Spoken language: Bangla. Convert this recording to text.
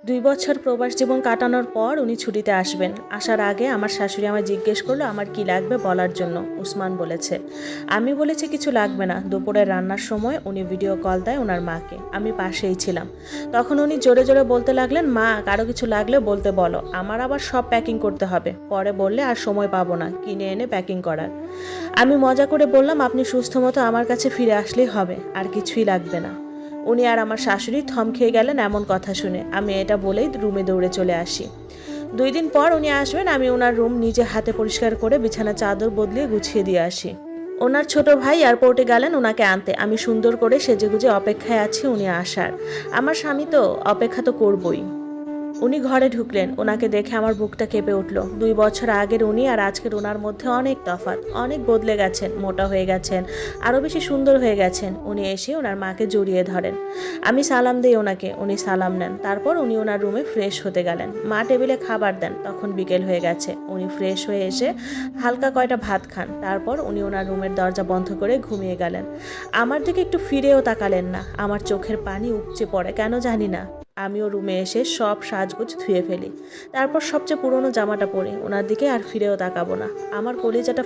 2 বছর প্রবাস জীবন কাটানোর পর উনি ছুটিতে আসবেন। আসার আগে আমার শাশুড়ি আমায় জিজ্ঞেস করলো আমার কি লাগবে বলার জন্য। উসমান বলেছে। আমি বলেছি কিছু লাগবে না। দুপুরে রান্নার সময় উনি ভিডিও কল দেয় ওনার মাকে। আমি পাশেই ছিলাম। তখন উনি জোরে জোরে বলতে লাগলেন, মা কারো কিছু লাগলে বলতে বলো, আমার আবার সব প্যাকিং করতে হবে, পরে বললে আর সময় পাবো না কিনে এনে প্যাকিং করার। আমি মজা করে বললাম, আপনি সুস্থ মতো আমার কাছে ফিরে আসলেই হবে, আর কিছুই লাগবে না। উনি আর আমার শাশুড়ি থম খেয়ে গেলেন এমন কথা শুনে। আমি এটা বলেই রুমে দৌড়ে চলে আসি। 2 দিন পর উনি আসবেন। আমি ওনার রুম নিজে হাতে পরিষ্কার করে বিছানা চাদর বদলিয়ে গুছিয়ে দিয়ে আসি। ওনার ছোট ভাই এয়ারপোর্টে গেলেন ওনাকে আনতে। আমি সুন্দর করে সেজেগুজে অপেক্ষায় আছি উনি আসার। আমার স্বামী তো অপেক্ষা তো করবই। উনি ঘরে ঢুকলেন। ওনাকে দেখে আমার বুকটা কেঁপে উঠল। 2 বছর আগের উনি আর আজকের ওনার মধ্যে অনেক তফাৎ। অনেক বদলে গেছেন, মোটা হয়ে গেছেন, আরও বেশি সুন্দর হয়ে গেছেন। উনি এসে ওনার মাকে জড়িয়ে ধরেন। আমি সালাম দিই ওনাকে, উনি সালাম নেন। তারপর উনি ওনার রুমে ফ্রেশ হতে গেলেন। মা টেবিলে খাবার দেন। তখন বিকেল হয়ে গেছে। উনি ফ্রেশ হয়ে এসে হালকা কয়টা ভাত খান। তারপর উনি ওনার রুমের দরজা বন্ধ করে ঘুমিয়ে গেলেন। আমার দিকে একটু ফিরেও তাকালেন না। আমার চোখের পানি উপচে পড়ে, কেন জানি না। আমিও রুমে এসে সব সাজগোজ ধুয়ে ফেলি। তারপর সবচেয়ে পুরনো জামাটা পরে ওনার দিকে আর ফিরেও তাকাবো না। আমার কলিজাটা